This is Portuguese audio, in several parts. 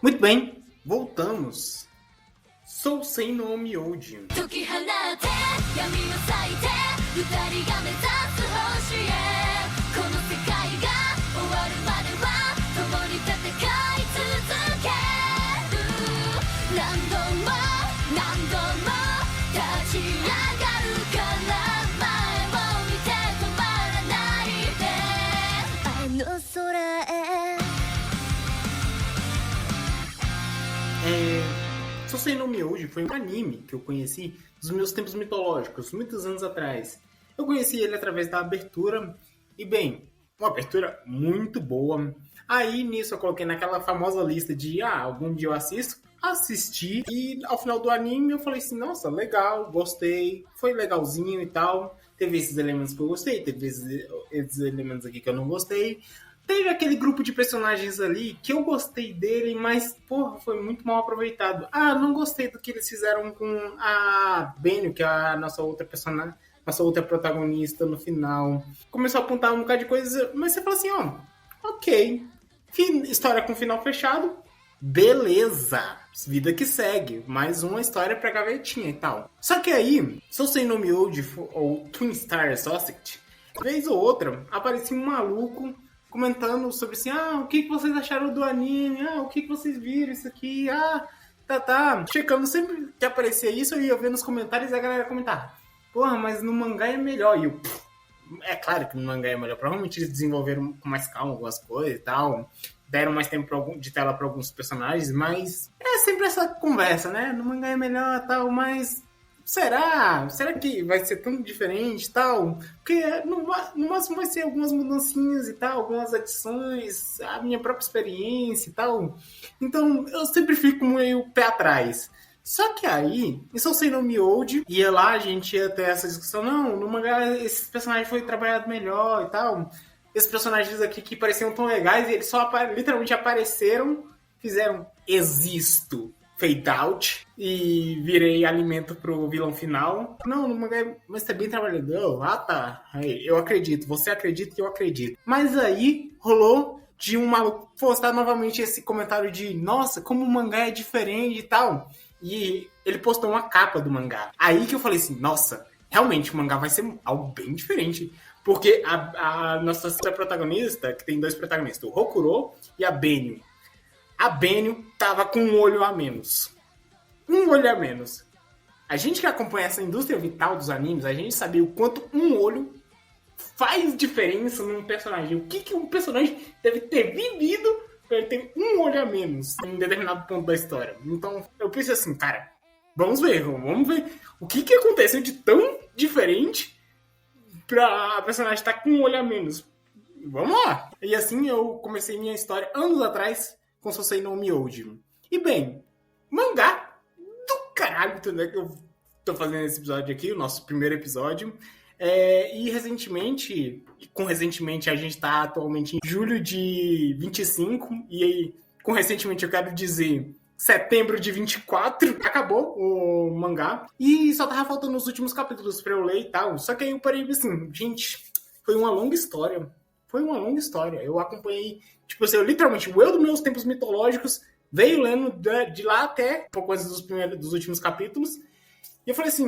Muito bem, voltamos. Sou sem nome Oji. Sou nome Oji foi um anime que eu conheci dos meus tempos mitológicos, muitos anos atrás. Eu conheci ele através da abertura, e bem, uma abertura muito boa. Aí nisso eu coloquei naquela famosa lista de algum dia eu assisti, e ao final do anime eu falei assim, nossa, legal, gostei, foi legalzinho e tal. Teve esses elementos que eu gostei, teve esses elementos aqui que eu não gostei. Teve aquele grupo de personagens ali que eu gostei dele, mas, porra, foi muito mal aproveitado. Não gostei do que eles fizeram com a Benio, que é a nossa outra personagem, nossa outra protagonista no final. Começou a apontar um bocado de coisa, mas você fala assim, ok. História com final fechado, beleza. Vida que segue. Mais uma história pra gavetinha e tal. Só que aí, Sou Sem Nome Oji, ou Twin Star Associate, vez ou outra, aparecia um maluco comentando sobre assim, o que vocês acharam do anime, o que vocês viram isso aqui, checando sempre que aparecia isso, eu ia ver nos comentários e a galera comentar, porra, mas no mangá é melhor, e eu, é claro que no mangá é melhor, provavelmente eles desenvolveram com mais calma algumas coisas e tal, deram mais tempo de tela para alguns personagens, mas é sempre essa conversa, né, no mangá é melhor e tal, mas será? Será que vai ser tão diferente e tal? Porque no máximo vai ser algumas mudancinhas e tal, algumas adições, a minha própria experiência e tal. Então eu sempre fico meio pé atrás. Só que aí, em Sou Sem Nome Oji, ia lá, a gente ia ter essa discussão, não, no mangá esse personagem foi trabalhado melhor e tal. Esses personagens aqui que pareciam tão legais, e eles só literalmente apareceram, fizeram existo. Fade out e virei alimento pro vilão final. Não, no mangá, mas tá bem trabalhador. Tá. Aí, eu acredito, você acredita que eu acredito. Mas aí rolou de um maluco postar novamente esse comentário de nossa, como o mangá é diferente e tal. E ele postou uma capa do mangá. Aí que eu falei assim, nossa, realmente o mangá vai ser algo bem diferente. Porque a nossa protagonista, que tem dois protagonistas, o Hokuro e a Benio. A Benio tava com um olho a menos. Um olho a menos. A gente que acompanha essa indústria vital dos animes, a gente sabia o quanto um olho faz diferença num personagem. O que um personagem deve ter vivido para ele ter um olho a menos em um determinado ponto da história. Então, eu pensei assim, cara, vamos ver o que aconteceu de tão diferente pra a personagem estar com um olho a menos. Vamos lá! E assim eu comecei minha história anos atrás com Sou Sem Nome Oji. E bem, mangá do caralho, entendeu? Que eu tô fazendo esse episódio aqui, o nosso primeiro episódio. E recentemente a gente tá atualmente em julho de 25, e aí, com recentemente eu quero dizer setembro de 24, acabou o mangá, e só tava faltando os últimos capítulos pra eu ler e tal. Só que aí eu parei assim, gente, foi uma longa história. Eu acompanhei, tipo assim, literalmente, o eu dos meus tempos mitológicos veio lendo de lá até um pouco antes dos últimos capítulos. E eu falei assim,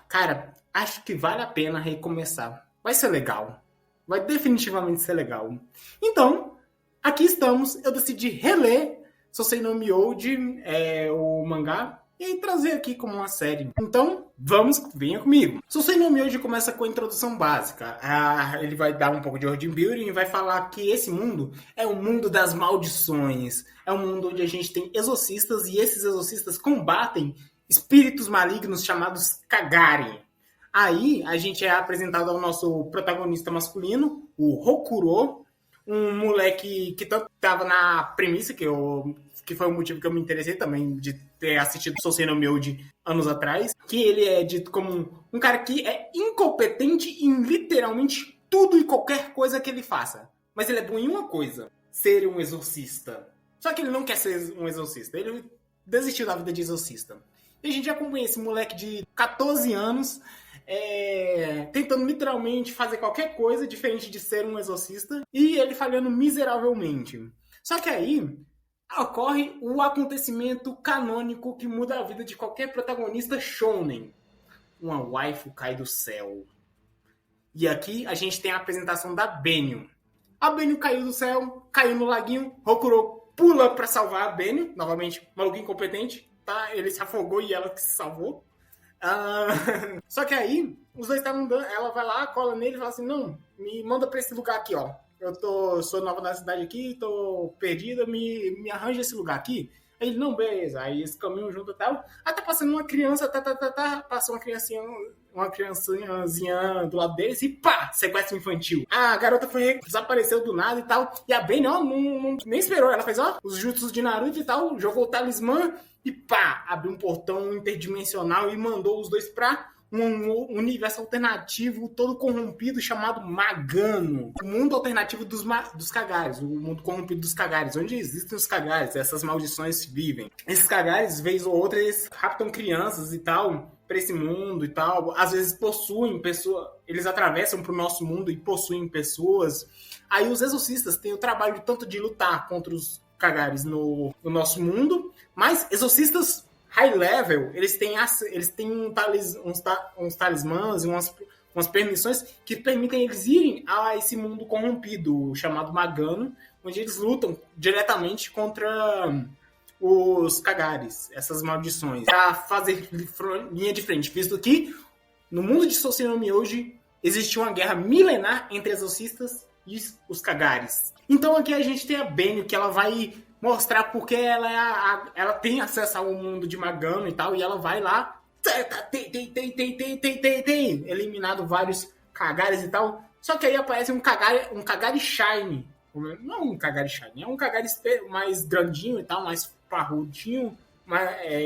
cara, acho que vale a pena recomeçar. Vai ser legal. Vai definitivamente ser legal. Então, aqui estamos. Eu decidi reler Sou Sem Nome Oji, o mangá, e trazer aqui como uma série. Então, venha comigo. Sou Sem Nome Oji começa com a introdução básica. Ele vai dar um pouco de world building e vai falar que esse mundo é o mundo das maldições. É um mundo onde a gente tem exorcistas e esses exorcistas combatem espíritos malignos chamados Kagari. Aí a gente é apresentado ao nosso protagonista masculino, o Hokuro, um moleque que tanto estava na premissa, que foi o motivo que eu me interessei também de ter assistido Sou Sem Nome Oji anos atrás, que ele é dito como um cara que é incompetente em literalmente tudo e qualquer coisa que ele faça. Mas ele é bom em uma coisa, ser um exorcista. Só que ele não quer ser um exorcista, ele desistiu da vida de exorcista. E a gente acompanha esse moleque de 14 anos tentando literalmente fazer qualquer coisa diferente de ser um exorcista, e ele falhando miseravelmente. Só que aí ocorre o acontecimento canônico que muda a vida de qualquer protagonista shounen. Uma waifu cai do céu. E aqui a gente tem a apresentação da Benio. A Benio caiu do céu, caiu no laguinho, Hokuro pula pra salvar a Benio. Novamente, maluco incompetente, tá? Ele se afogou e ela que se salvou. Só que aí, os dois estavam andando, ela vai lá, cola nele e fala assim, não, me manda pra esse lugar aqui, ó. Sou nova na cidade aqui, tô perdida, me arranja esse lugar aqui. Aí ele, não, beleza. Aí eles caminham junto e tal. Aí tá passando uma criança, passou uma criancinha do lado deles e pá, sequestro infantil. A garota desapareceu do nada e tal. E a Ben, ó, nem esperou. Ela fez, ó, os jutsus de Naruto e tal, jogou o talismã e pá, abriu um portão interdimensional e mandou os dois pra um universo alternativo todo corrompido chamado Magano. O mundo alternativo dos Kagares, o mundo corrompido dos Kagares, onde existem os Kagares, essas maldições vivem. Esses Kagares, vez ou outra, eles raptam crianças e tal, pra esse mundo e tal. Às vezes possuem pessoas, eles atravessam pro nosso mundo e possuem pessoas. Aí os exorcistas têm o trabalho tanto de lutar contra os Kagares no nosso mundo, mas exorcistas high level, eles têm uns talismãs e umas permissões que permitem eles irem a esse mundo corrompido, chamado Magano, onde eles lutam diretamente contra os Kagares, essas maldições, para fazer linha de frente, visto que no mundo de Sousei no Myoji existe uma guerra milenar entre exorcistas e os Kagares. Então aqui a gente tem a Benio, que ela vai mostrar porque ela tem acesso ao mundo de Magano e tal, e ela vai lá, eliminado vários Kagares e tal, só que aí aparece um Kagari Shine, não um Kagari Shine, é um Kagari mais grandinho e tal, mais parrudinho,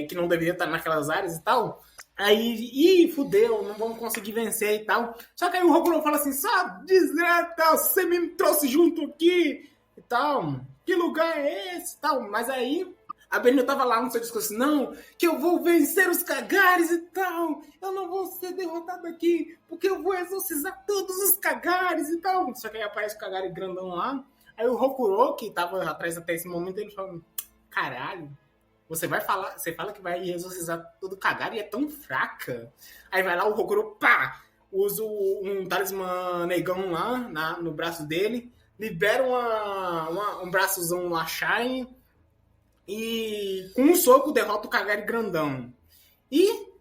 que não deveria estar naquelas áreas e tal. Aí, fudeu, não vamos conseguir vencer e tal. Só que aí o Hokuro fala assim, sabe, desgraça, você me trouxe junto aqui e tal. Que lugar é esse e tal? Mas aí, a Benio tava lá no seu discurso, não, que eu vou vencer os Kagares e tal. Eu não vou ser derrotado aqui, porque eu vou exorcizar todos os Kagares e tal. Só que aí aparece o Kagari grandão lá. Aí o Hokuro, que tava atrás até esse momento, ele fala, caralho, você fala que vai exorcizar todo Kagari e é tão fraca. Aí vai lá o Hokuro, pá, usa um talismã negão lá no braço dele, libera um braçozão lá, Shine, e com um soco derrota o Kagari grandão. E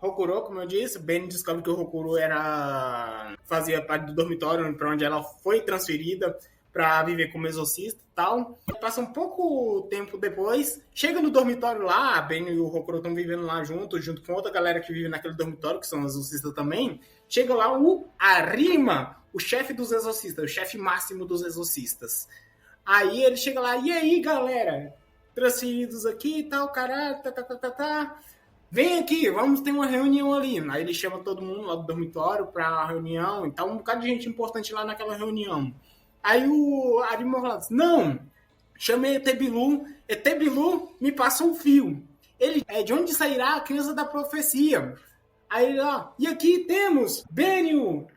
Hokuro, como eu disse, Ben descobre que o Hokuro fazia parte do dormitório para onde ela foi transferida para viver como exorcista e tal. Passa um pouco tempo depois, chega no dormitório lá, a Ben e o Hokuro estão vivendo lá junto com outra galera que vive naquele dormitório, que são exorcistas também. Chega lá o Arima, o chefe dos exorcistas, o chefe máximo dos exorcistas. Aí ele chega lá, e aí, galera? Transferidos aqui e tal, caralho, Vem aqui, vamos ter uma reunião ali. Aí ele chama todo mundo lá do dormitório pra reunião e tal, um bocado de gente importante lá naquela reunião. Aí o Arima fala assim, não, chamei Etebilu me passou um fio. Ele é de onde sairá a criança da profecia. Aí ó, e aqui temos Benio,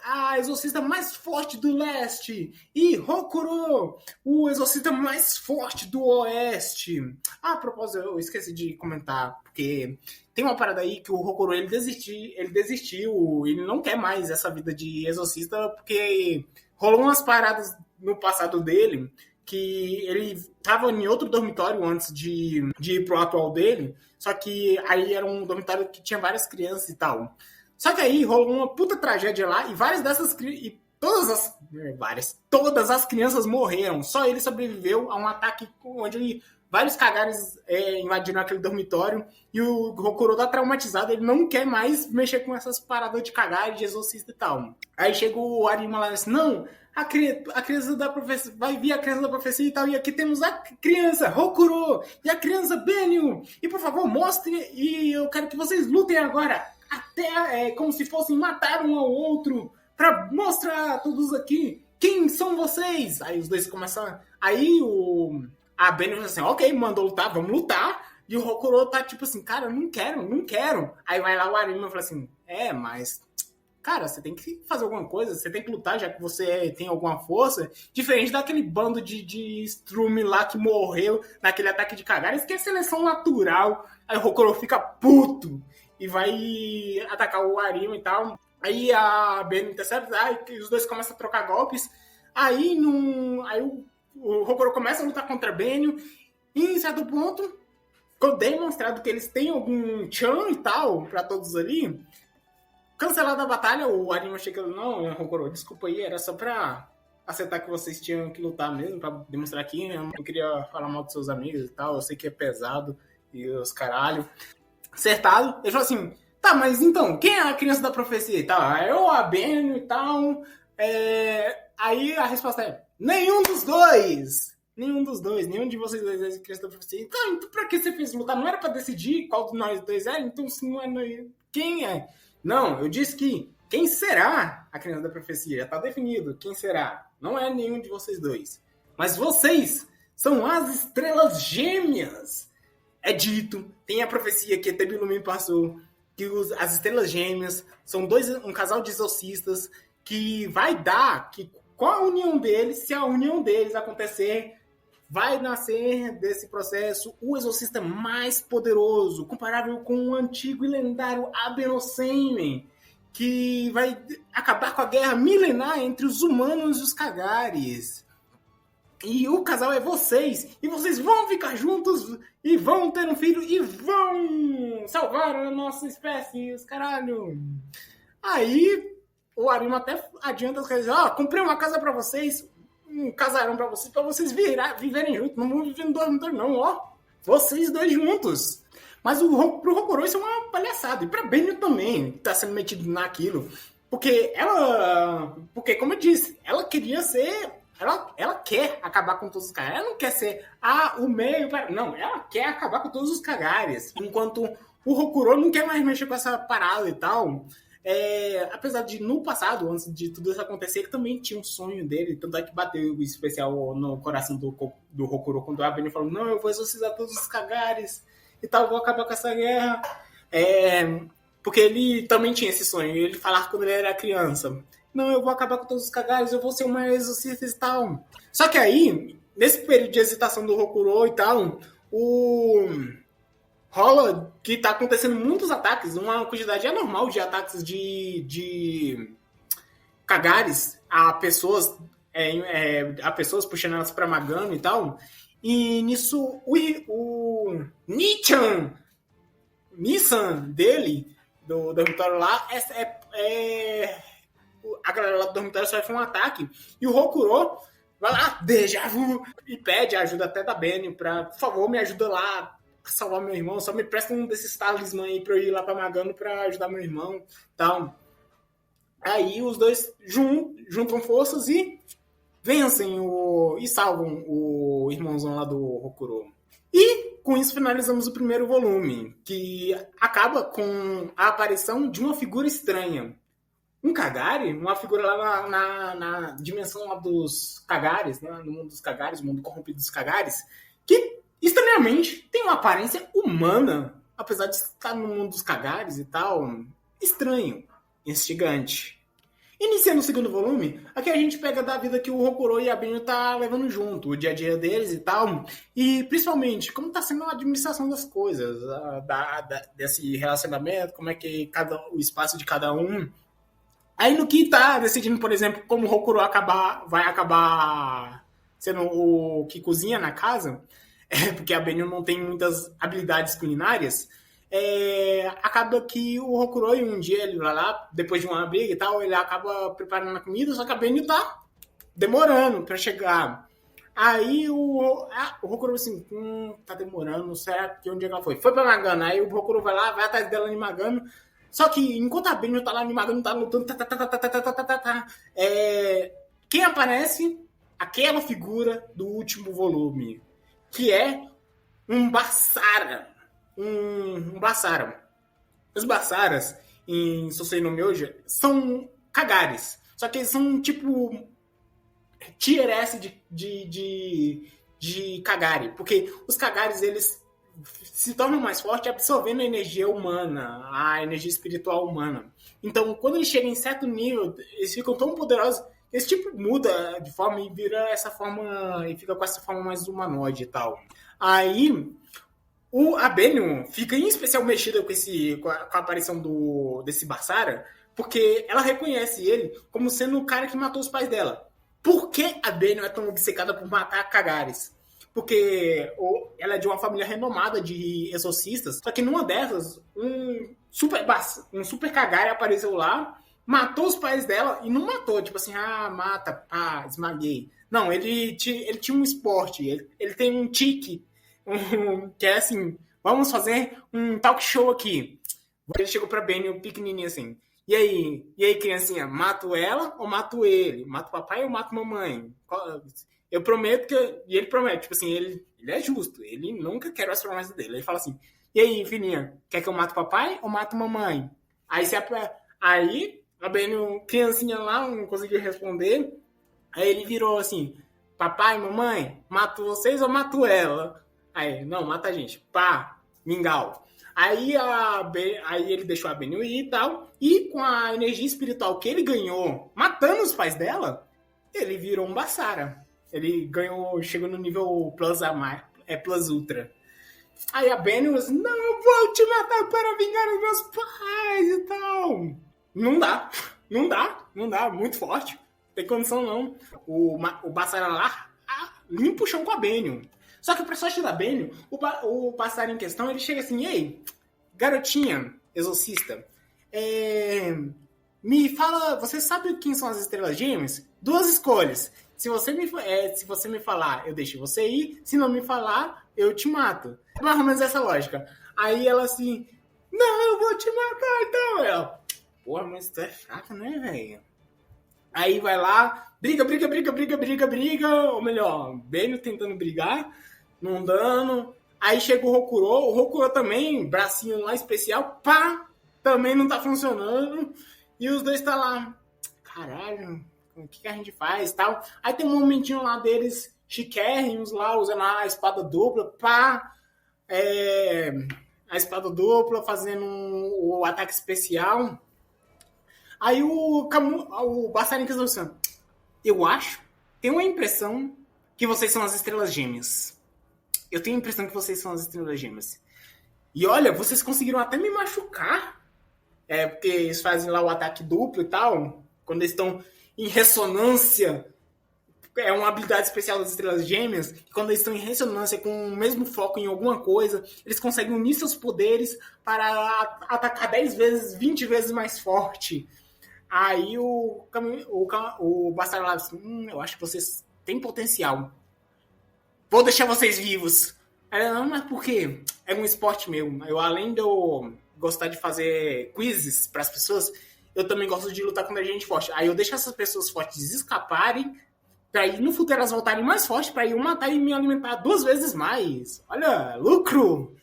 a exorcista mais forte do leste, e Hokuro, o exorcista mais forte do oeste. A propósito, eu esqueci de comentar, porque tem uma parada aí que o Hokuro ele desistiu, ele não quer mais essa vida de exorcista, porque rolou umas paradas no passado dele, que ele estava em outro dormitório antes de ir pro atual dele, só que aí era um dormitório que tinha várias crianças e tal. Só que aí rolou uma puta tragédia lá e várias dessas e todas as crianças morreram. Só ele sobreviveu a um ataque onde vários Kagares invadiram aquele dormitório e o Hokuro tá traumatizado, ele não quer mais mexer com essas paradas de Kagari, de exorcista e tal. Aí chega o Arima lá e diz, não, a criança da profecia, vai vir a criança da profecia e tal, e aqui temos a criança Hokuro e a criança Benio, e por favor mostre, e eu quero que vocês lutem agora, até como se fossem matar um ao outro, pra mostrar a todos aqui quem são vocês. Aí os dois começam, aí a Benio fala assim, ok, mandou lutar, vamos lutar, e o Hokuro tá tipo assim, cara, não quero. Aí vai lá o Arima e fala assim, mas cara, você tem que fazer alguma coisa, você tem que lutar, já que você tem alguma força, diferente daquele bando de estrume lá que morreu naquele ataque de Kagares, que é seleção natural. Aí o Hokuro fica puto e vai atacar o Arima e tal. Aí a Ben intercepta, aí os dois começam a trocar golpes. Aí o Hokuro começa a lutar contra Benio, e em certo ponto ficou demonstrado que eles têm algum chan e tal pra todos ali. Cancelada a batalha, o Arima chega e não, Hokuro, desculpa aí, era só pra aceitar que vocês tinham que lutar mesmo, pra demonstrar que eu não queria falar mal dos seus amigos e tal, eu sei que é pesado e os caralho. Acertado, ele falou assim, tá, mas então, quem é a criança da profecia e tal? Eu, a Benio e tal. Aí a resposta é, nenhum dos dois. Nenhum de vocês dois é a criança da profecia. Então pra que você fez lutar? Não era pra decidir qual de nós dois é? Então se não é, quem é? Não, eu disse que quem será a criança da profecia? Já tá definido, quem será? Não é nenhum de vocês dois. Mas vocês são as estrelas gêmeas. É dito, tem a profecia que Tebillumi passou, que as estrelas gêmeas são um casal de exorcistas que vai dar, que com a união deles, se a união deles acontecer, vai nascer desse processo o exorcista mais poderoso, comparável com o antigo e lendário Abenocêmen, que vai acabar com a guerra milenar entre os humanos e os Kagares. E o casal é vocês. E vocês vão ficar juntos e vão ter um filho e vão salvar a nossa espécie, os caralho. Aí o Arima até adianta as coisas. Comprei uma casa pra vocês, um casarão pra vocês viverem juntos. Não vão viver no dormitório não, vocês dois juntos. Mas pro Hokuro isso é uma palhaçada. E pra Benio também, que tá sendo metido naquilo. Porque, como eu disse, ela queria ser... Ela quer acabar com todos os Kagares. Ela não quer ser o meio... Não, ela quer acabar com todos os Kagares. Enquanto o Hokuro não quer mais mexer com essa parada e tal. Apesar de, no passado, antes de tudo isso acontecer, ele também tinha um sonho dele. Tanto é que bateu o especial no coração do Hokuro quando o Benio falou, não, eu vou exorcizar todos os Kagares e tal, vou acabar com essa guerra. Porque ele também tinha esse sonho. Ele falava quando ele era criança. Não, eu vou acabar com todos os Kagares, eu vou ser o maior exorcista e tal. Só que aí, nesse período de hesitação do Hokuro e tal, rola que tá acontecendo muitos ataques, uma quantidade anormal de ataques de Kagares a pessoas, puxando elas pra Magano e tal. E nisso, o Nissan dele, do dormitório lá, a galera lá do dormitório só foi um ataque. E o Hokuro vai lá, déjà vu, e pede ajuda até da Benio pra, por favor, me ajuda lá a salvar meu irmão. Só me presta um desses talismãs aí pra eu ir lá pra Magano pra ajudar meu irmão. Tal. Aí os dois juntam forças e vencem e salvam o irmãozão lá do Hokuro. E com isso finalizamos o primeiro volume, que acaba com a aparição de uma figura estranha. Um Kagari, uma figura lá na dimensão lá dos Kagares, né? No mundo dos Kagares, o mundo corrompido dos Kagares, que estranhamente tem uma aparência humana, apesar de estar no mundo dos Kagares e tal, estranho, instigante. Iniciando o segundo volume, aqui a gente pega da vida que o Hokuro e a Benio tá levando junto, o dia a dia deles e tal, e principalmente como tá sendo a administração das coisas, desse relacionamento, como é que o espaço de cada um. Aí no que tá decidindo, por exemplo, como o Hokuro vai acabar sendo o que cozinha na casa, porque a Benio não tem muitas habilidades culinárias, acaba que o Hokuro, um dia ele vai lá, depois de uma briga e tal, ele acaba preparando a comida, só que a Benio tá demorando pra chegar. Aí o Hokuro assim, tá demorando, certo? Que onde é que ela foi? Foi pra Magano. Aí o Hokuro vai lá, vai atrás dela em Magano. Só que enquanto a Benio tá lá em Magano, tá lutando, quem aparece? Aquela figura do último volume, que é um Basara. Um Basara. Os Basaras, em Sosei no Myoja, são Kagares. Só que eles são tipo tier S de Kagari. Porque os Kagares, eles se tornam mais fortes absorvendo a energia humana, a energia espiritual humana. Então, quando eles chegam em certo nível, eles ficam tão poderosos que esse tipo muda de forma e vira essa forma, e fica com essa forma mais humanoide e tal. Aí, o Abenion fica em especial mexida com a aparição desse Basara, porque ela reconhece ele como sendo o cara que matou os pais dela. Por que a Abenion é tão obcecada por matar Kagares? Porque ela é de uma família renomada de exorcistas, só que numa dessas, um super Kagari apareceu lá, matou os pais dela e não matou, tipo assim, mata, pá, esmaguei. Não, ele tinha um esporte, ele tem um tique, que é assim, vamos fazer um talk show aqui. Ele chegou pra Benny, pequenininho assim, e aí, criancinha, mato ela ou mato ele? Mato o papai ou mato a mamãe? Eu prometo que... E ele promete, tipo assim, ele é justo, ele nunca quer as promessas dele. Ele fala assim, e aí, filhinha, quer que eu mato o papai ou mato a mamãe? Aí a Benny, criancinha lá, não conseguiu responder. Aí ele virou assim, papai, mamãe, mato vocês ou mato ela? Aí, não, mata a gente. Pá, mingau. Aí ele deixou a Benny ir e tal. E com a energia espiritual que ele ganhou, matando os pais dela, ele virou um Basara. Ele chegou no nível Plus Ultra. Aí a Benny falou assim, não, eu vou te matar para vingar os meus pais e tal. Não dá, muito forte. Não tem condição não. O Basara lá limpa o chão com a Benny. Só que pra sorte da Benny, o Basara em questão, ele chega assim, ei, garotinha, exorcista, me fala, você sabe quem são as estrelas gêmeas? 2 escolhas. Se você me falar, eu deixo você ir. Se não me falar, eu te mato. Mais ou menos essa lógica. Aí ela assim, não, eu vou te matar, então. Ela, porra, mas tu é fraca, né, velho? Aí vai lá, briga. Ou melhor, Benny tentando brigar, não dando. Aí chega o Hokuro também, bracinho lá especial, pá, também não tá funcionando. E os dois tá lá, caralho, o que a gente faz e tal. Aí tem um momentinho lá deles, chiquérrimos lá, usando a espada dupla, pá, a espada dupla, fazendo o ataque especial. Aí o Bassarin diz assim, tenho a impressão que vocês são as estrelas gêmeas. Eu tenho a impressão que vocês são as estrelas gêmeas. E olha, vocês conseguiram até me machucar. Porque eles fazem lá o ataque duplo e tal. Quando eles estão em ressonância. É uma habilidade especial das estrelas gêmeas. Que quando eles estão em ressonância com o mesmo foco em alguma coisa, eles conseguem unir seus poderes para atacar 10 vezes, 20 vezes mais forte. Aí o Bastardo lá assim, eu acho que vocês têm potencial. Vou deixar vocês vivos. Aí, não, mas por quê? É um esporte meu. Eu, além de eu gostar de fazer quizzes para as pessoas, eu também gosto de lutar contra gente forte. Aí eu deixo essas pessoas fortes escaparem, para aí no futuro elas voltarem mais fortes, para eu matar e me alimentar 2 vezes mais. Olha, lucro!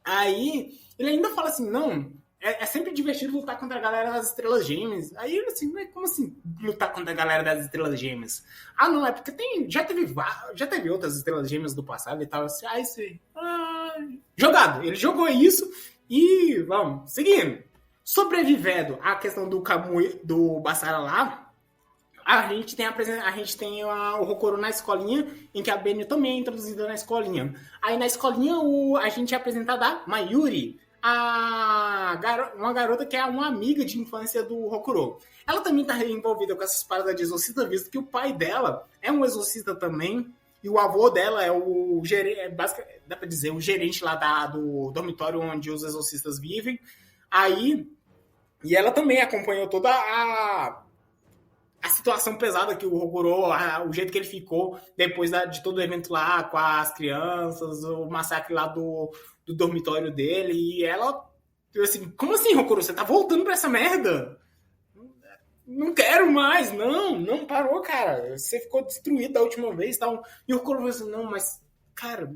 Aí ele ainda fala assim, não, é sempre divertido lutar contra a galera das Estrelas Gêmeas. Aí ele assim, como assim lutar contra a galera das Estrelas Gêmeas? Ah, não, é porque já teve outras Estrelas Gêmeas do passado e tal. Assim, jogado. Ele jogou isso e vamos, seguindo. Sobrevivendo à questão do Basara lá, a gente tem o Hokuro na escolinha, em que a Benny também é introduzida na escolinha. Aí na escolinha a gente é apresentada a Mayuri, uma garota que é uma amiga de infância do Hokuro. Ela também está envolvida com essas paradas de exorcista, visto que o pai dela é um exorcista também, e o avô dela é o gerente, dá pra dizer, o gerente lá do dormitório onde os exorcistas vivem. Aí, e ela também acompanhou toda a situação pesada que o Hokuro, o jeito que ele ficou depois de todo o evento lá com as crianças, o massacre lá do dormitório dele, e ela, assim, como assim, Hokuro, você tá voltando pra essa merda? Não quero mais, não parou, cara, você ficou destruído da última vez e tal. E o Hokuro falou assim, não, mas, cara,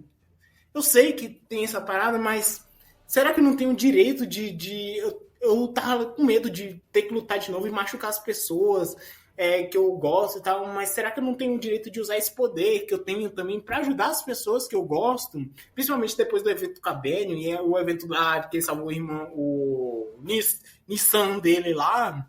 eu sei que tem essa parada, mas será que eu não tenho o direito eu tava com medo de ter que lutar de novo e machucar as pessoas? que eu gosto e tal, mas será que eu não tenho o direito de usar esse poder que eu tenho também para ajudar as pessoas que eu gosto? Principalmente depois do evento com a Benio, e o evento lá que ele salvou o irmão, o Nissan dele lá,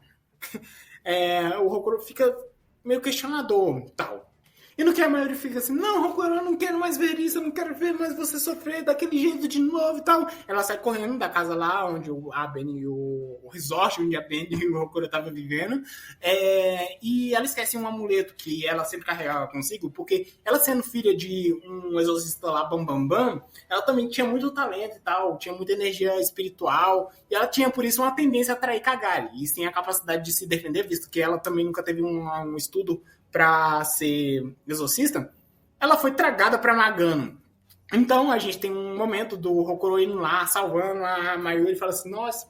o Hokuro fica meio questionador tal. E no que a maioria fica assim, não, Hokuro, eu não quero mais ver isso, eu não quero ver mais você sofrer daquele jeito de novo e tal. Ela sai correndo da casa lá, onde a Benny e o resort, onde a Benny e o Hokuro estavam vivendo. E ela esquece um amuleto que ela sempre carregava consigo, porque ela sendo filha de um exorcista lá, Bam, ela também tinha muito talento e tal, tinha muita energia espiritual, e ela tinha, por isso, uma tendência a atrair Kagari. E sem a capacidade de se defender, visto que ela também nunca teve um estudo para ser exorcista, ela foi tragada para Nagano. Então a gente tem um momento do Hokuro indo lá, salvando a Mayuri e fala assim, nossa,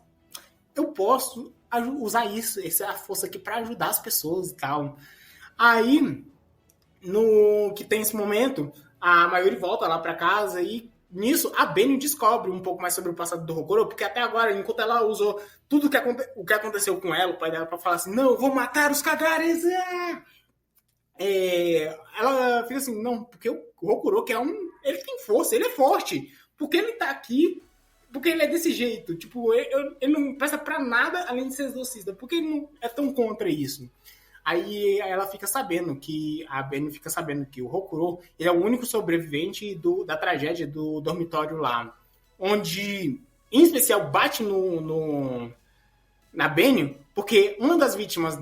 eu posso usar isso, essa força aqui para ajudar as pessoas e tal. Aí, no que tem esse momento, a Mayuri volta lá para casa e nisso a Benio descobre um pouco mais sobre o passado do Hokuro, porque até agora, enquanto ela usou tudo o que aconteceu com ela, o pai dela, para falar assim, não, eu vou matar os Kagares, ela fica assim, não, porque o Hokuro que ele tem força, ele é forte, porque ele tá aqui, porque ele é desse jeito, tipo, ele não presta pra nada além de ser exorcista, porque ele não é tão contra isso. Aí ela fica sabendo que, a Benny fica sabendo que o Hokuro, ele é o único sobrevivente da tragédia do dormitório lá, onde, em especial, bate na Benny, porque uma das vítimas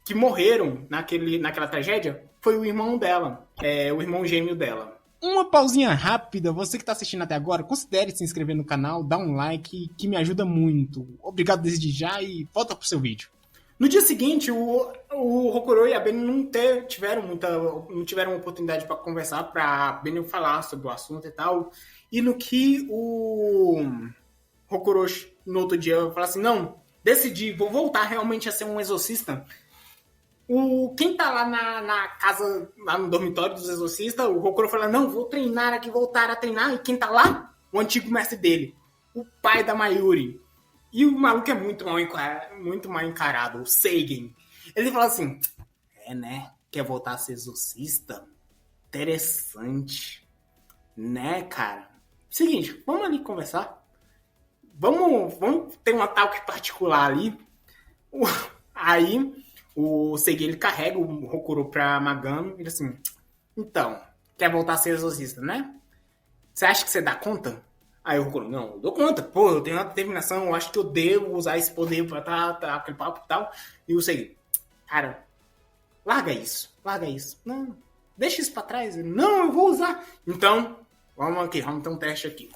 que morreram naquela tragédia foi o irmão dela, o irmão gêmeo dela. Uma pausinha rápida, você que está assistindo até agora, considere se inscrever no canal, dá um like, que me ajuda muito. Obrigado desde já e volta pro seu vídeo. No dia seguinte, o Hokuro e a Benny não tiveram oportunidade para conversar, para Benny falar sobre o assunto e tal. E no que o Hokuro, no outro dia, fala assim, não, decidi, vou voltar realmente a ser um exorcista. Quem tá lá na casa, lá no dormitório dos exorcistas, o Hokuro fala, não, vou treinar aqui, voltar a treinar. E quem tá lá? O antigo mestre dele, o pai da Mayuri. E o maluco é muito mal encarado, o Seigen. Ele fala assim, né? Quer voltar a ser exorcista? Interessante. Né, cara? Seguinte, vamos ali conversar. Vamos ter um talk particular ali. Aí, o Seigen, ele carrega o Hokuro pra Magano. E diz assim, então, quer voltar a ser exorcista, né? Você acha que você dá conta? Aí o Hokuro, não, eu dou conta. Pô, eu tenho uma determinação, eu acho que eu devo usar esse poder pra tá aquele papo e tal. E o Seigen, cara, larga isso. Não, deixa isso pra trás. Não, eu vou usar. Então, vamos ter um teste aqui.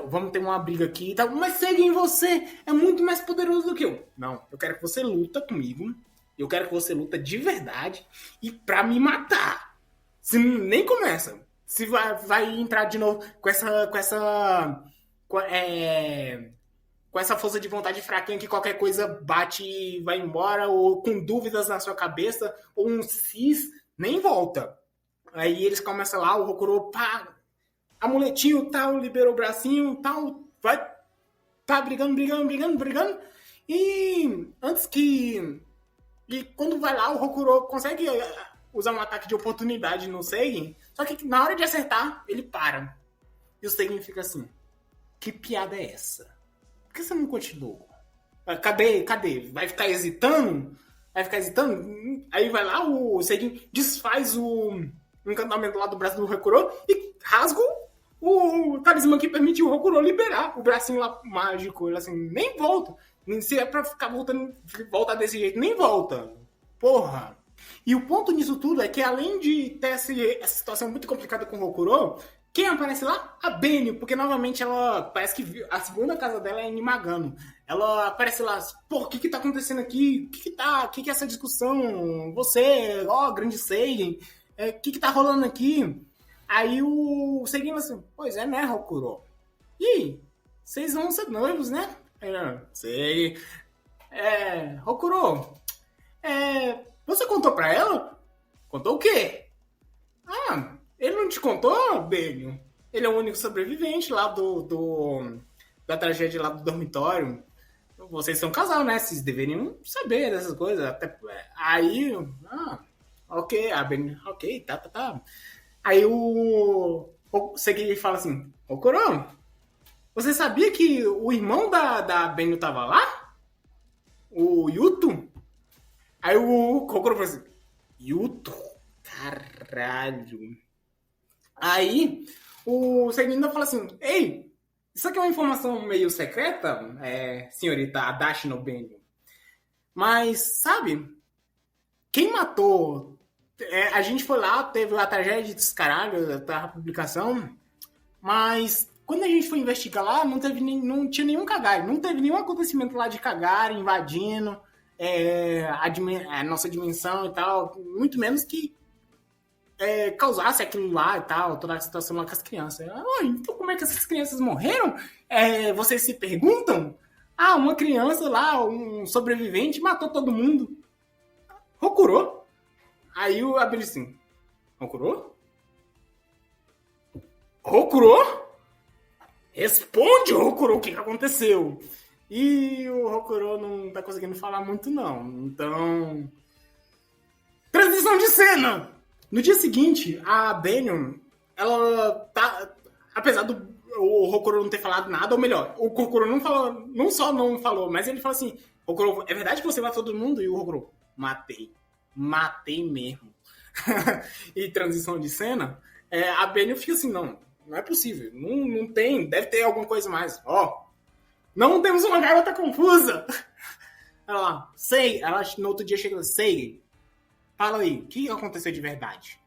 Vamos ter uma briga aqui e tal. Mas Seigen, você é muito mais poderoso do que eu. Não, eu quero que você luta comigo. Eu quero que você luta de verdade. E pra me matar. Se nem começa. Se vai entrar de novo com essa força de vontade fraquinha que qualquer coisa bate e vai embora, ou com dúvidas na sua cabeça, ou um cis, nem volta. Aí eles começam lá, o Hokuro, pá, amuletinho, tal, liberou o bracinho, tal, vai, tá brigando. E antes que... E quando vai lá, o Hokuro consegue usar um ataque de oportunidade no Seigen, só que na hora de acertar, ele para. E o Seigen fica assim, que piada é essa? Por que você não continuou? Cadê? Vai ficar hesitando? Aí vai lá, o Seigen desfaz o encantamento lá do braço do Hokuro e rasga o talismã que permite o Hokuro liberar o bracinho lá mágico. Ele assim, nem volta. Se é pra ficar voltar desse jeito, nem volta. Porra. E o ponto nisso tudo é que além de ter essa situação muito complicada com o Hokuro, quem aparece lá? A Benio, porque novamente ela parece que a segunda casa dela é em Magano. Ela aparece lá, pô, o que tá acontecendo aqui? O que é essa discussão? Você, grande Seigen, o que tá rolando aqui? Aí o Seigen assim, pois é, né, Hokuro? E vocês vão ser noivos, né? Sei. Hokuro, você contou pra ela? Contou o quê? Ele não te contou, Benio? Ele é o único sobrevivente lá da tragédia lá do dormitório. vocês são um casal, né? Vocês deveriam saber dessas coisas. Até, aí, ok, a Ben, ok, tá. Aí o Segui fala assim, ô Coroa, você sabia que o irmão da Benno tava lá? O Yuto? Aí o Kokoro fala assim, Yuto? Caralho. Aí o Segui ainda fala assim, ei, isso aqui é uma informação meio secreta, senhorita Adachi no Benno. Mas, sabe, quem matou... a gente foi lá, teve a tragédia desse caralho da publicação, mas quando a gente foi investigar lá, não tinha nenhum Kagari, não teve nenhum acontecimento lá de Kagari invadindo a nossa dimensão e tal, muito menos que causasse aquilo lá e tal, toda a situação lá com as crianças. Então como é que essas crianças morreram? Vocês se perguntam? Uma criança lá, um sobrevivente, matou todo mundo. Rokuro. Aí o Abel assim, Rokuro? Rokuro? Responde, Rokuro, o que aconteceu? E o Rokuro não tá conseguindo falar muito, não. Então... Transição de cena! No dia seguinte, a Benyon, ela tá... Apesar do o Rokuro não ter falado nada, ou melhor, o Rokuro não falou, não só não falou, mas ele falou assim, Rokuro, é verdade que você matou todo mundo? E o Rokuro, matei mesmo. E transição de cena, a Benyon fica assim, não é possível, não tem, deve ter alguma coisa mais. Não temos uma garota confusa. Ela, sei, ela no outro dia chega, sei, fala aí, o que aconteceu de verdade?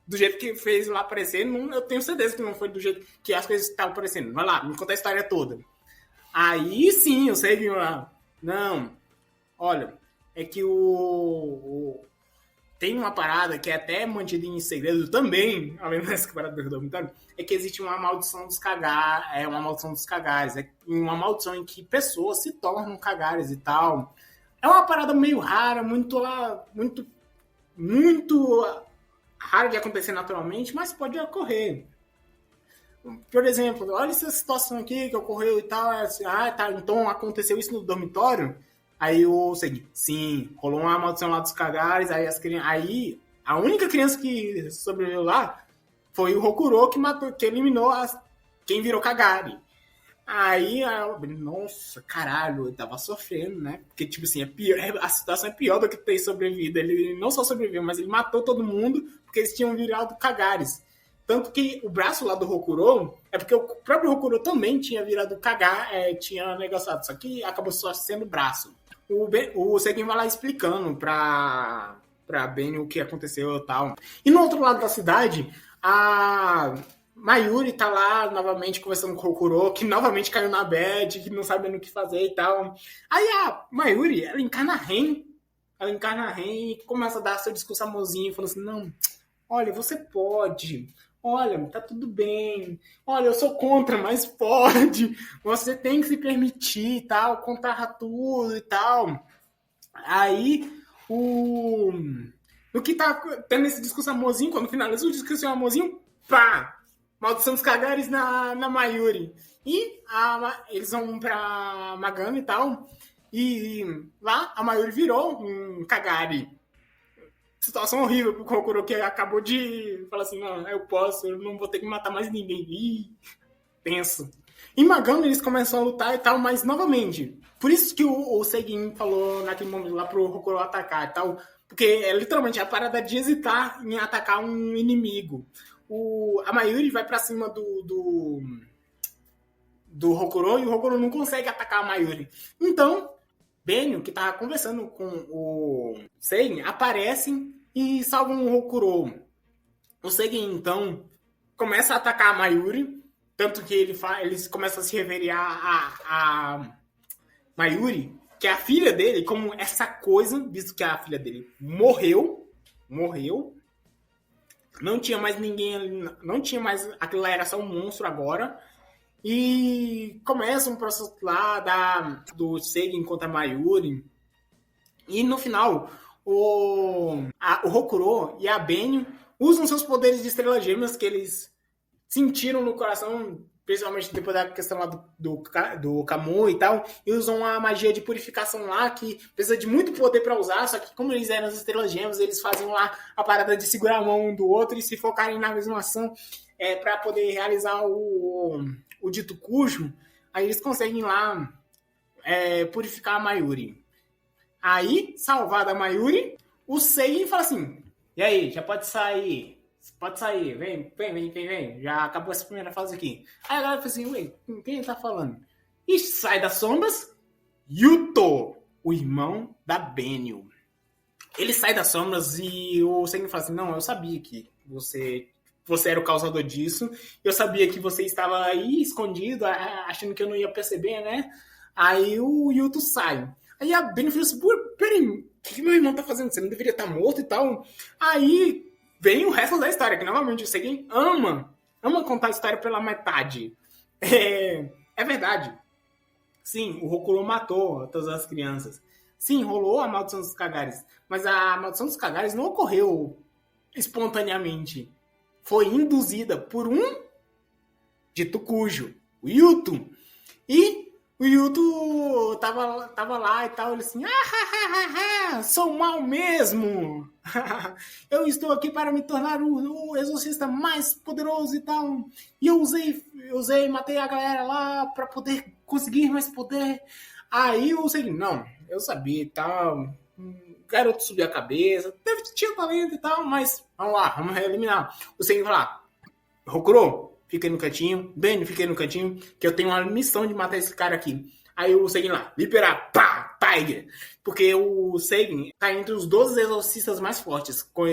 Do jeito que fez lá aparecer, eu tenho certeza que não foi do jeito que as coisas estavam aparecendo. Vai lá, me conta a história toda. Aí sim, eu sei que não, olha, é que tem uma parada que é até mantida em segredo também, além dessa parada do dormitório, é que existe uma maldição dos cagares, uma maldição dos cagares, uma maldição em que pessoas se tornam cagares e tal. É uma parada meio rara, muito raro de acontecer naturalmente, mas pode ocorrer. Por exemplo, olha essa situação aqui que ocorreu e tal, tá, então aconteceu isso no dormitório. Aí eu segui, sim, rolou uma maldição lá dos cagares, aí a única criança que sobreviveu lá foi o Rokuro que eliminou quem virou Kagari. Aí, nossa, caralho, eu tava sofrendo, né? Porque, tipo assim, a situação é pior do que ter sobrevivido. Ele não só sobreviveu, mas ele matou todo mundo porque eles tinham virado Kagares. Tanto que o braço lá do Rokuro é porque o próprio Rokuro também tinha virado tinha negociado, só que acabou só sendo braço. O Segin vai lá explicando pra Benny o que aconteceu e tal. E no outro lado da cidade, a Mayuri tá lá novamente conversando com o Rokuro, que novamente caiu na bad, que não sabendo o que fazer e tal. Aí a Mayuri, ela encarna Ren e começa a dar seu discurso amorzinho, falando assim, não, olha, você pode, olha, tá tudo bem, olha, eu sou contra, mas pode, você tem que se permitir e tal, contar tudo e tal. Aí, no que tá tendo esse discurso amorzinho, quando finaliza o discurso amorzinho, pá! Maldição dos Kagares na Mayuri. E eles vão pra Magami e tal. E lá a Mayuri virou um Kagari. Situação horrível pro Kokoro, que acabou de falar assim, não, eu não vou ter que matar mais ninguém. Ih, tenso. Em Magami eles começam a lutar e tal, mas novamente. Por isso que o Segin falou naquele momento lá pro Kokoro atacar e tal. Porque é literalmente a parada de hesitar em atacar um inimigo. A Mayuri vai pra cima do Rokuro e o Rokuro não consegue atacar a Mayuri. Então, Benio, que tava conversando com o Seigen, aparecem e salvam o Rokuro. O Seigen, então, começa a atacar a Mayuri, tanto que eles começam a se referir a Mayuri, que é a filha dele, como essa coisa, visto que a filha dele morreu, não tinha mais ninguém, não tinha mais, aquilo lá era só um monstro agora, e começa um processo lá do Seigen contra a Mayuri, e no final o Rokuro e a Benio usam seus poderes de estrelas gêmeas que eles sentiram no coração principalmente depois da questão lá do Kamui e tal, e usam uma magia de purificação lá que precisa de muito poder pra usar, só que como eles eram as estrelas gêmeas, eles fazem lá a parada de segurar a mão um do outro e se focarem na mesma ação pra poder realizar o dito cujo, aí eles conseguem lá purificar a Mayuri. Aí, salvada a Mayuri, o Sei fala assim, e aí, já pode sair... Pode sair, vem. Já acabou essa primeira fase aqui. Aí a galera fala assim, ué, com quem ele tá falando? E sai das sombras, Yuto, o irmão da Benio. Ele sai das sombras e o Sengen fala assim, não, eu sabia que você era o causador disso. Eu sabia que você estava aí escondido, achando que eu não ia perceber, né? Aí o Yuto sai. Aí a Benio fala assim, peraí, o que meu irmão tá fazendo? Você não deveria estar morto e tal? Aí... vem o resto da história, que normalmente o Seigen ama contar a história pela metade. É verdade. Sim, o Hokuro matou todas as crianças. Sim, rolou a maldição dos Kagares. Mas a maldição dos Kagares não ocorreu espontaneamente. Foi induzida por um dito cujo, o Yuto. E o Yuto tava lá e tal, ele assim, sou mal mesmo. Eu estou aqui para me tornar o exorcista mais poderoso e tal. E eu matei a galera lá para poder conseguir mais poder. Aí eu sei, não, eu sabia e tal. O garoto subiu a cabeça, tinha talento e tal, mas vamos lá, vamos eliminar. O Senhor vai lá, Hokuro, fiquei no cantinho, Benio, fiquei no cantinho, que eu tenho uma missão de matar esse cara aqui. Aí o Seigen lá, liberar, pá, Tiger. Porque o Seigen tá entre os 12 exorcistas mais fortes, com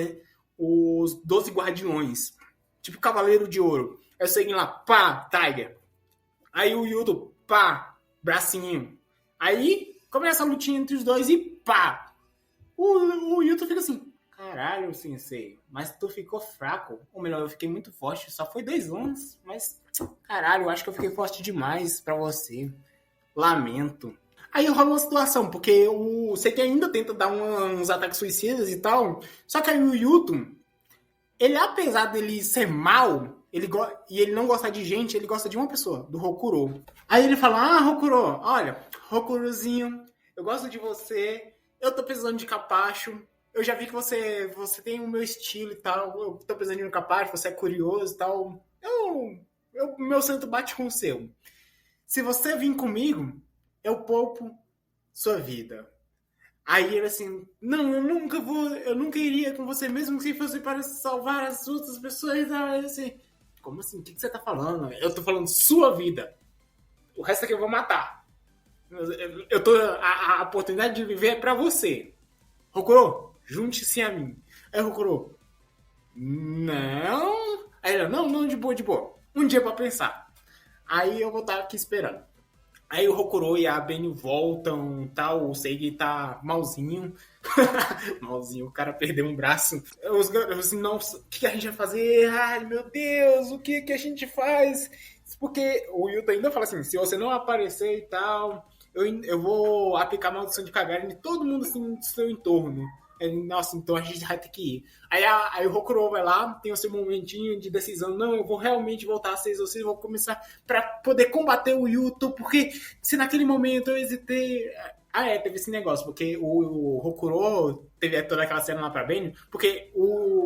os 12 guardiões. Tipo Cavaleiro de Ouro. Aí o Seigen lá, pá, Tiger. Aí o Yuto, pá, bracinho. Aí começa a lutinha entre os dois e pá. O Yuto fica assim, caralho, Sensei, mas tu ficou fraco. Ou melhor, eu fiquei muito forte. Só foi 2 anos, mas caralho, eu acho que eu fiquei forte demais pra você. Lamento. Aí rola uma situação, porque o Seiken ainda tenta dar uns ataques suicidas e tal, só que aí o Yuto, ele apesar dele ser mal, e ele não gostar de gente, ele gosta de uma pessoa, do Hokuro. Aí ele fala, Hokuro, olha, Hokurozinho, eu gosto de você, eu tô precisando de capacho, eu já vi que você tem o meu estilo e tal, eu tô precisando de um capacho, você é curioso e tal, meu santo bate com o seu. Se você vir comigo, eu poupo sua vida. Aí ele assim, não, eu nunca iria com você, mesmo se fosse para salvar as outras pessoas. Aí assim, como assim? O que você tá falando? Eu tô falando sua vida. O resto aqui eu vou matar. Eu tô, a oportunidade de viver é pra você. Hokuro, junte-se a mim. Aí Hokuro, não. Aí ele, não, de boa. Um dia pra pensar. Aí eu vou estar aqui esperando. Aí o Hokuro e a Benio voltam, tal, o Seigi tá malzinho. Malzinho, o cara perdeu um braço. Eu assim, não, o que a gente vai fazer? Ai, meu Deus, o que a gente faz? Porque o Yuta ainda fala assim, se você não aparecer e tal, eu vou aplicar maldição de Kagari em todo mundo assim, do seu entorno. Nossa, então a gente vai ter que ir. Aí o Hokuro vai lá, tem o seu momentinho de decisão. Não, eu vou realmente voltar a ser exorcista, vou começar pra poder combater o Yuto, porque se naquele momento eu hesitei... teve esse negócio, porque o Hokuro teve toda aquela cena lá pra Benio, porque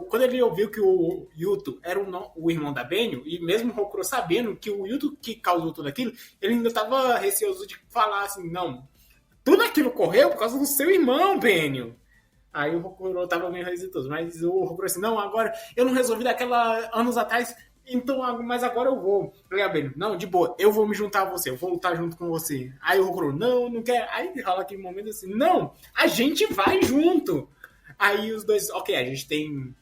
quando ele ouviu que o Yuto era o irmão da Benio, e mesmo o Hokuro sabendo que o Yuto que causou tudo aquilo, ele ainda tava receoso de falar assim, não, tudo aquilo correu por causa do seu irmão, Benio. Aí o Hokuro tava meio resitoso, mas o Hokuro assim, não, agora eu não resolvi daquela anos atrás, então, mas agora eu vou. Falei, Benio, não, de boa, eu vou me juntar a você, eu vou lutar junto com você. Aí o Hokuro, não quer. Aí rola aquele momento assim, não, a gente vai junto. Aí os dois, ok, a gente tem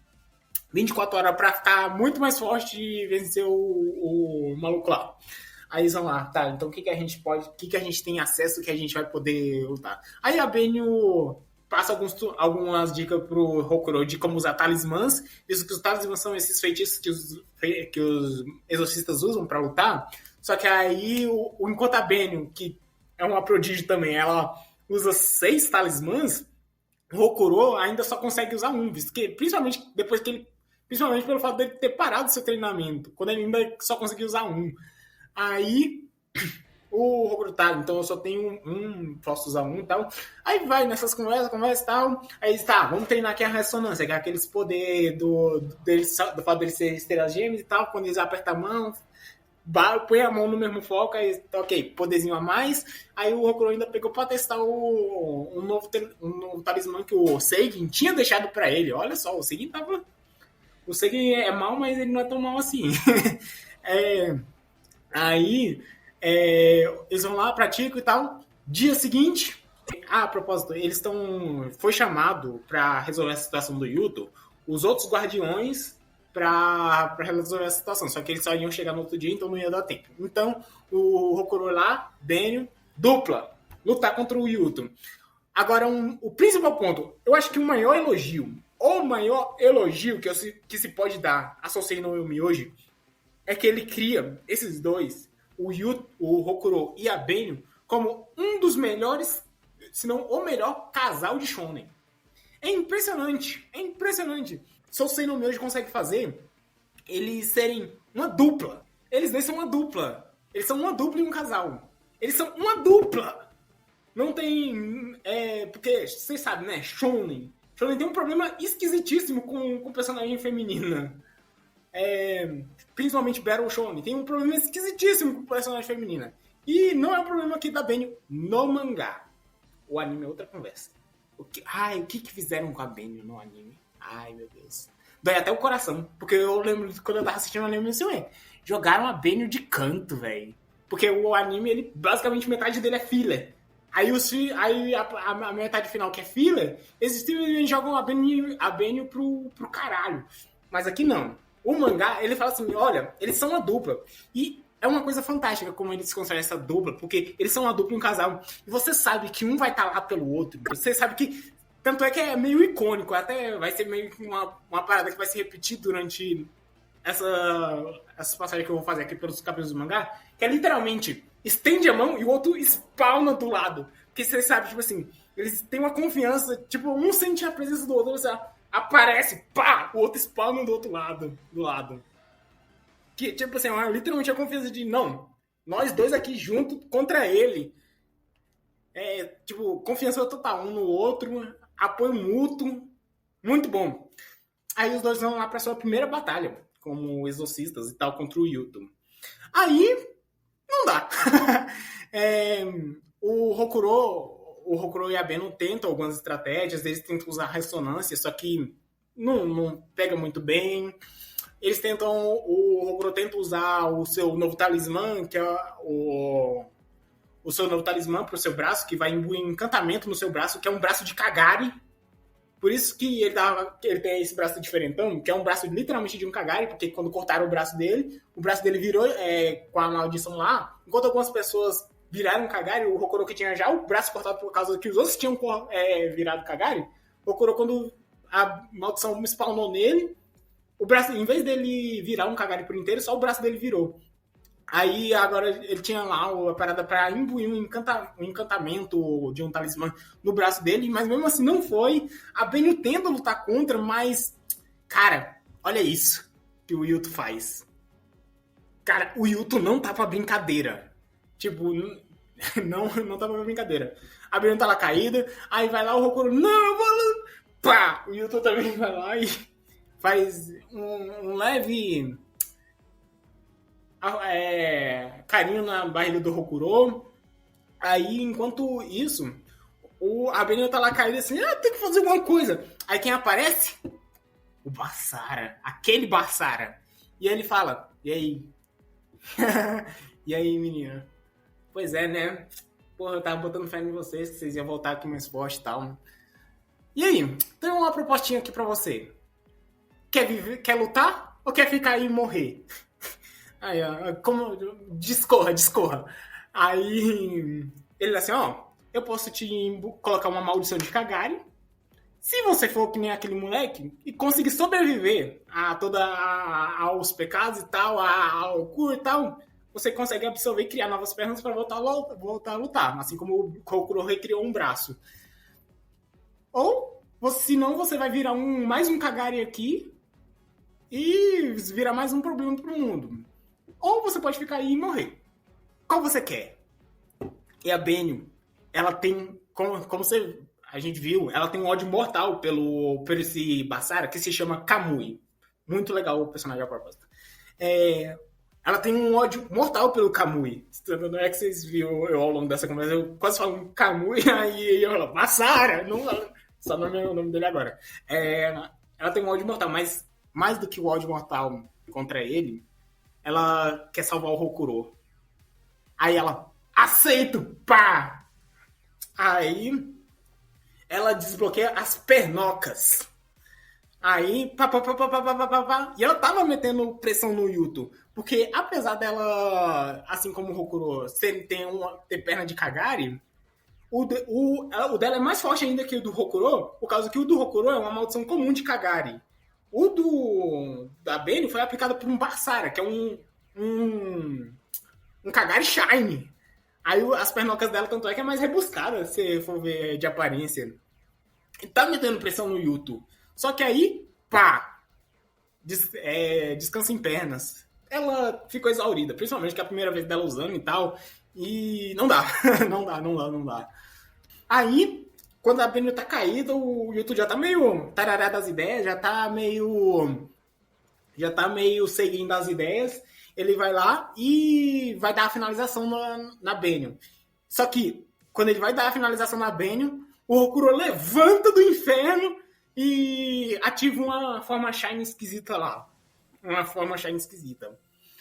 24 horas pra ficar muito mais forte e vencer o maluco lá. Aí eles vão lá, tá, então o que a gente pode, o que a gente tem acesso que a gente vai poder lutar. Aí a Benio passa algumas dicas pro Hokuro de como usar talismãs. Isso que os talismãs são esses feitiços que os exorcistas usam pra lutar. Só que aí, enquanto a Benio, que é uma prodígio também, ela usa 6 talismãs, o Hokuro ainda só consegue usar um, visto que, principalmente pelo fato dele ter parado seu treinamento, quando ele ainda só conseguiu usar um. Aí o Hokuro tá, então eu só tenho posso usar um e tal. Aí vai nessas conversas e tal. Aí tá, vamos treinar aqui a ressonância, que é aqueles poder do fato deles ser estrelas gêmeas e tal. Quando eles apertam a mão, põe a mão no mesmo foco, aí ok, poderzinho a mais. Aí o Hokuro ainda pegou pra testar um novo talismã que o Seigin tinha deixado pra ele. Olha só, o Seigin tava. O Seigin é mal, mas ele não é tão mal assim. Aí eles vão lá, praticam e tal. Dia seguinte, a propósito, foi chamado pra resolver a situação do Yuto os outros guardiões pra resolver a situação. Só que eles só iam chegar no outro dia, então não ia dar tempo. Então, o Hokuro lá, Benio, dupla, lutar contra o Yuto. Agora, o principal ponto, eu acho que o maior elogio que se pode dar a Sosei no Yumi hoje é que ele cria esses dois, o Hokuro e a Benio, como um dos melhores, se não o melhor casal de shonen. É impressionante. Sosei no hoje consegue fazer eles serem uma dupla. Eles dois são uma dupla. Eles são uma dupla e um casal. Eles são uma dupla. Não tem... porque, vocês sabem, né? Shonen tem um problema esquisitíssimo com personagem feminina. Principalmente Battle Shonen. Tem um problema esquisitíssimo com personagem feminina. E não é um problema aqui da Benio no mangá. O anime é outra conversa. O que fizeram com a Benio no anime? Ai, meu Deus. Dói até o coração. Porque eu lembro quando eu tava assistindo o anime, assim, jogaram a Benio de canto, velho. Porque o anime, ele basicamente metade dele é filler. Aí a metade final que é filler, eles simplesmente jogam a Benio pro caralho. Mas aqui não. O mangá, ele fala assim, olha, eles são uma dupla. E é uma coisa fantástica como eles constroem essa dupla, porque eles são uma dupla e um casal. E você sabe que um vai estar lá pelo outro. Você sabe que... Tanto é que é meio icônico, até vai ser meio que uma parada que vai se repetir durante essa passagem que eu vou fazer aqui pelos capítulos do mangá, que é literalmente, estende a mão e o outro spawna do lado. Porque você sabe, tipo assim, eles têm uma confiança, tipo, um sente a presença do outro, você aparece, pá, o outro spawna do outro lado, Que, tipo assim, literalmente a confiança de, não, nós dois aqui juntos contra ele. Tipo, confiança total um no outro, apoio mútuo, muito bom. Aí os dois vão lá pra sua primeira batalha, como exorcistas e tal, contra o Yuto. Aí, não dá. O Hokuro e a Benio tentam algumas estratégias, eles tentam usar ressonância, só que não pega muito bem. O Hokuro tenta usar o seu novo talismã, que é o seu novo talismã pro seu braço, que vai imbuir encantamento no seu braço, que é um braço de Kagari. Por isso que ele tem esse braço diferentão, que é um braço literalmente de um Kagari, porque quando cortaram o braço dele virou com a maldição lá. Enquanto algumas pessoas viraram Kagari, o Hokuro que tinha já o braço cortado por causa que os outros tinham virado Kagari, o Hokuro, quando a maldição spawnou nele, o braço, em vez dele virar um Kagari por inteiro, só o braço dele virou. Aí agora ele tinha lá a parada pra imbuir um encantamento de um talismã no braço dele, mas mesmo assim não foi. A Benio tenta lutar contra, mas... Cara, olha isso que o Yuto faz. Cara, o Yuto não tá pra brincadeira. Tipo, não tá pra brincadeira. A Benio tá lá caída, aí vai lá o Hokuro, não, eu vou... Pá! O Yuto também vai lá e faz um leve... carinho na barriga do Hokuro. Aí, enquanto isso, a Benio tá lá caída assim, tem que fazer alguma coisa. Aí quem aparece? O Basara. Aquele Basara. E aí ele fala, e aí? E aí, menina? Pois é, né? Porra, eu tava botando fé em vocês, que vocês iam voltar aqui mais forte e tal. E aí? Tem uma propostinha aqui pra você. Quer lutar? Ou quer ficar aí e morrer? Aí, como... Discorra. Aí, ele assim, eu posso te colocar uma maldição de Kagari. Se você for que nem aquele moleque e conseguir sobreviver aos pecados e tal, ao cu e tal, você consegue absorver e criar novas pernas para voltar a lutar. Assim como o Hokuro recriou um braço. Ou, senão você vai virar mais um Kagari aqui e virar mais um problema pro mundo. Ou você pode ficar aí e morrer. qual você quer? E a Benio, ela tem, a gente viu, ela tem um ódio mortal pelo esse Basara, que se chama Kamui. Muito legal o personagem a propósito. Ela tem um ódio mortal pelo Kamui. Não é que vocês viram eu ao longo dessa conversa, eu quase falo um Kamui, aí eu falo, Basara! Não, só não é o nome dele agora. Ela tem um ódio mortal, mas mais do que o ódio mortal contra ele, ela quer salvar o Hokuro. Aí ela, aceito, pá! Aí ela desbloqueia as pernocas. Aí, pá. E ela tava metendo pressão no Yuto. Porque apesar dela, assim como o Hokuro, ter perna de Kagari, o dela é mais forte ainda que o do Hokuro, por causa que o do Hokuro é uma maldição comum de Kagari. O da Benio foi aplicado por um Basara, que é um Kagari Shine. Aí as pernocas dela, tanto é que é mais rebuscada, se for ver de aparência. E tá metendo pressão no Yuto. Só que aí, pá, descansa em pernas. Ela ficou exaurida, principalmente que é a primeira vez dela usando e tal. E não dá, não dá. Aí, quando a Benio tá caída, o Yuto já tá meio tarará das ideias, já tá meio seguindo as ideias. Ele vai lá e vai dar a finalização na Benio. Só que, quando ele vai dar a finalização na Benio, o Hokuro levanta do inferno e ativa uma forma Shine esquisita lá. Uma forma Shine esquisita.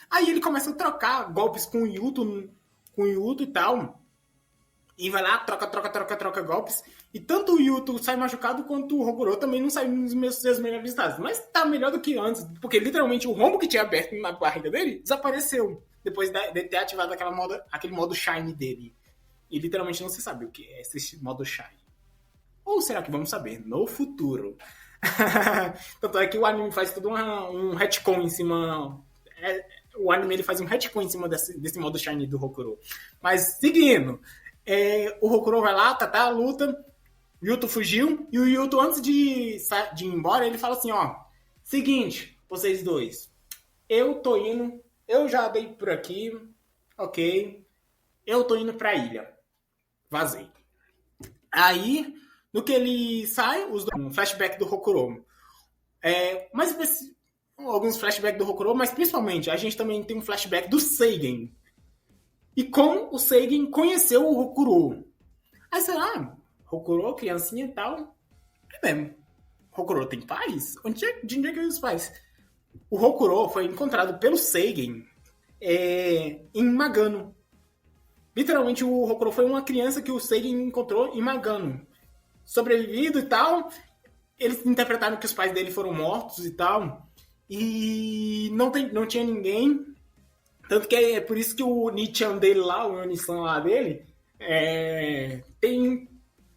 Aí ele começa a trocar golpes com o Yuto e tal. E vai lá, troca golpes. E tanto o Yuto sai machucado quanto o Hokuro também não sai nos seus melhores estados. Mas tá melhor do que antes. Porque literalmente o rombo que tinha aberto na barriga dele desapareceu. Depois de ter ativado aquele modo Shine dele. E literalmente não se sabe o que é esse modo Shine. Ou será que vamos saber no futuro? Tanto é que o anime faz todo um retcon em cima. O anime ele faz um retcon em cima desse modo Shine do Hokuro. Mas seguindo. O Hokuro vai lá, tá a luta. Yuto fugiu. E o Yuto, antes de ir embora, ele fala assim: ó, seguinte, vocês dois. Eu tô indo. Eu já dei por aqui. Ok. Eu tô indo pra ilha. Vazei. Aí, no que ele sai, um flashback do Hokuro. Alguns flashbacks do Hokuro, mas principalmente a gente também tem um flashback do Seigen. E como o Seigen conheceu o Hokuro. Aí sei lá, Hokuro, criancinha e tal. É mesmo. Hokuro tem pais? De onde é que os pais? O Hokuro foi encontrado pelo Seigen em Magano. Literalmente, o Hokuro foi uma criança que o Seigen encontrou em Magano. Sobrevivido e tal. Eles interpretaram que os pais dele foram mortos e tal. E não tinha ninguém. Tanto que é por isso que o Nichan dele lá, o Onisan lá dele,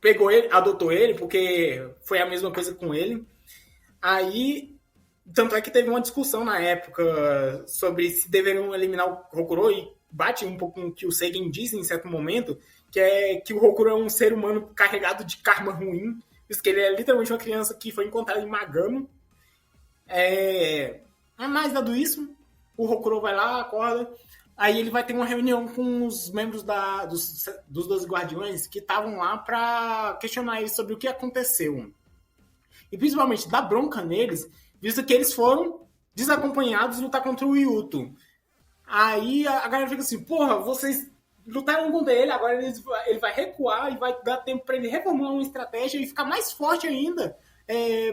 pegou ele, adotou ele, porque foi a mesma coisa com ele. Aí, tanto é que teve uma discussão na época sobre se deveriam eliminar o Hokuro, e bate um pouco com o que o Seigen disse em certo momento, que é que o Hokuro é um ser humano carregado de karma ruim, isso que ele é literalmente uma criança que foi encontrada em Magano. Mais dado isso, o Hokuro vai lá, acorda, aí ele vai ter uma reunião com os membros dos 12 Guardiões que estavam lá para questionar ele sobre o que aconteceu. E principalmente dar bronca neles, visto que eles foram desacompanhados lutar contra o Yuto. Aí a galera fica assim, porra, vocês lutaram contra ele, agora ele vai recuar e vai dar tempo para ele reformular uma estratégia e ficar mais forte ainda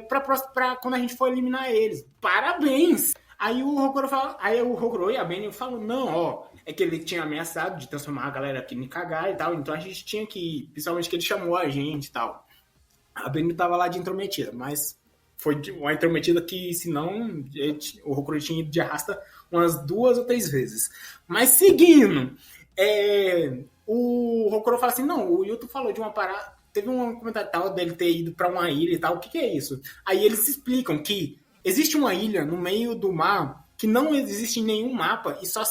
pra quando a gente for eliminar eles. Parabéns! Aí o Hokuro e a Benio falam, não, é que ele tinha ameaçado de transformar a galera aqui em Kagari e tal, então a gente tinha que ir, principalmente que ele chamou a gente e tal. A Benio tava lá de intrometida, mas foi uma intrometida que, senão, o Hokuro tinha ido de arrasta umas 2 ou 3 vezes. Mas seguindo, o Hokuro fala assim, não, o Yuto falou de uma parada, teve um comentário tal dele ter ido pra uma ilha e tal, o que é isso? Aí eles explicam que existe uma ilha no meio do mar que não existe em nenhum mapa e só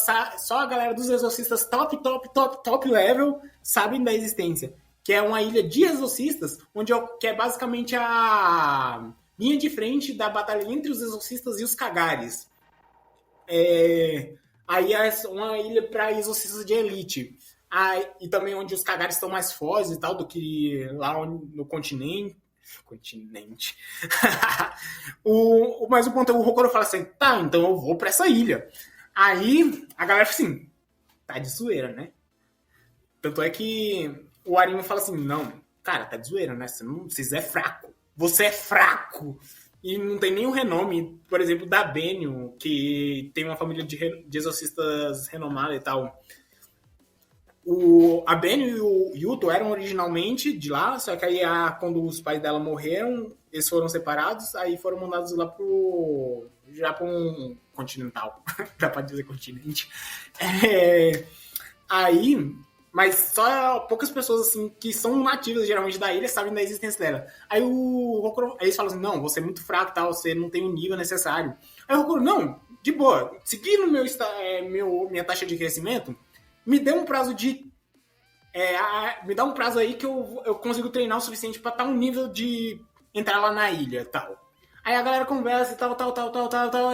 a galera dos exorcistas top level sabem da existência. Que é uma ilha de exorcistas, que é basicamente a linha de frente da batalha entre os exorcistas e os Kagaris. Aí é uma ilha para exorcistas de elite. Aí, e também onde os cagares estão mais fortes e tal do que lá no continente. Mas o ponto é o Hokoro fala assim, tá, então eu vou pra essa ilha. Aí a galera fica assim, tá de zoeira, né? Tanto é que o Arima fala assim, não, cara, tá de zoeira, né? Você é fraco. Você é fraco. E não tem nenhum renome, por exemplo, da Benio, que tem uma família de exorcistas renomada e tal. A Benio e o Yuto eram originalmente de lá, só que aí quando os pais dela morreram, eles foram separados, aí foram mandados lá pro Japão continental. Já pode dizer continente. Aí, mas só poucas pessoas assim que são nativas geralmente da ilha sabem da existência dela. Aí eles falam assim, não, você é muito fraco, tal, você não tem o nível necessário. Aí o Hokuro, não, de boa, seguindo minha taxa de crescimento, me dê um prazo me dá um prazo aí que eu consigo treinar o suficiente pra estar um nível de entrar lá na ilha, tal. Aí a galera conversa e tal,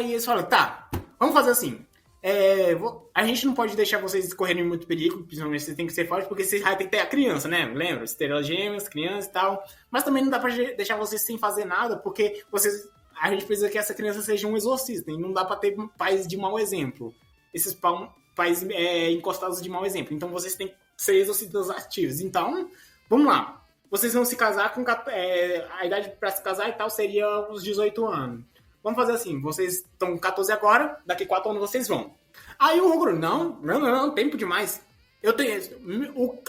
e eles falam, tá, vamos fazer assim. A gente não pode deixar vocês correrem muito perigo, principalmente vocês têm que ser fortes, porque vocês vai ter que ter a criança, né? Lembra? Estrelas gêmeas, criança e tal. Mas também não dá pra deixar vocês sem fazer nada, porque a gente precisa que essa criança seja um exorcista, e não dá pra ter pais de mau exemplo. Esses pais encostados de mau exemplo. Então vocês têm que ser exorcistas ativos. Então, vamos lá. Vocês vão se casar com... a idade pra se casar e tal seria uns 18 anos. Vamos fazer assim, vocês estão com 14 agora, daqui 4 anos vocês vão. Aí o Hokuro, não, tempo demais.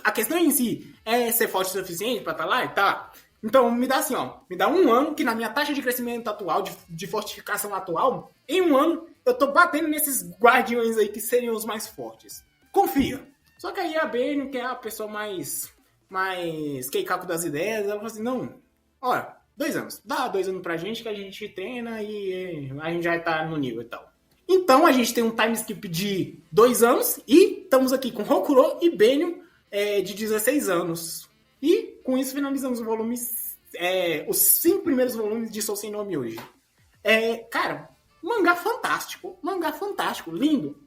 A questão em si é ser forte o suficiente pra estar lá e tá. Então me dá assim, me dá um ano que na minha taxa de crescimento atual, de fortificação atual, em um ano eu tô batendo nesses guardiões aí que seriam os mais fortes. Confia. Só que aí a Benio, que é a pessoa mais keikaku das ideias, ela fala assim, não, olha, 2 anos. Dá 2 anos pra gente que a gente treina e a gente já tá no nível e tal. Então a gente tem um time skip de 2 anos e estamos aqui com Hokuro e Benio de 16 anos. E com isso finalizamos os 5 primeiros volumes de Sousei no Myoji. Cara, mangá fantástico, lindo.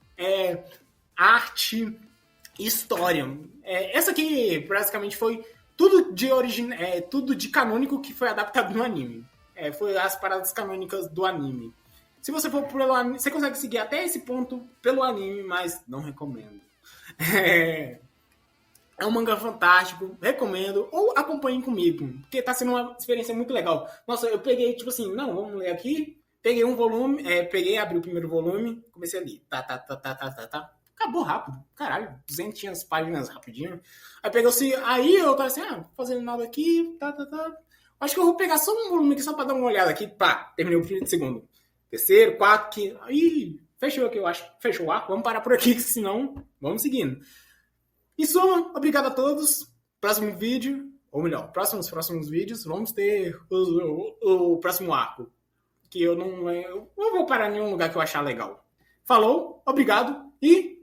Arte, história. Essa aqui basicamente foi tudo de canônico que foi adaptado no anime. Foi as paradas canônicas do anime. Se você for pelo anime, você consegue seguir até esse ponto pelo anime, mas não recomendo. É um mangá fantástico, recomendo, ou acompanhem comigo, porque tá sendo uma experiência muito legal. Nossa, eu peguei, tipo assim, não, vamos ler aqui, peguei um volume, abri o primeiro volume, comecei a ler, tá. Acabou rápido, caralho, 200 páginas rapidinho. Aí eu tava assim, fazendo nada aqui, Acho que eu vou pegar só um volume aqui, só pra dar uma olhada aqui, pá, terminei o primeiro, segundo. Terceiro, quarto, quinto, aí, fechou aqui, eu acho, fechou o arco, vamos parar por aqui, senão, vamos seguindo. Em suma, obrigado a todos, próximo vídeo, ou melhor, próximos vídeos, vamos ter o próximo arco, que eu não vou parar em nenhum lugar que eu achar legal. Falou, obrigado e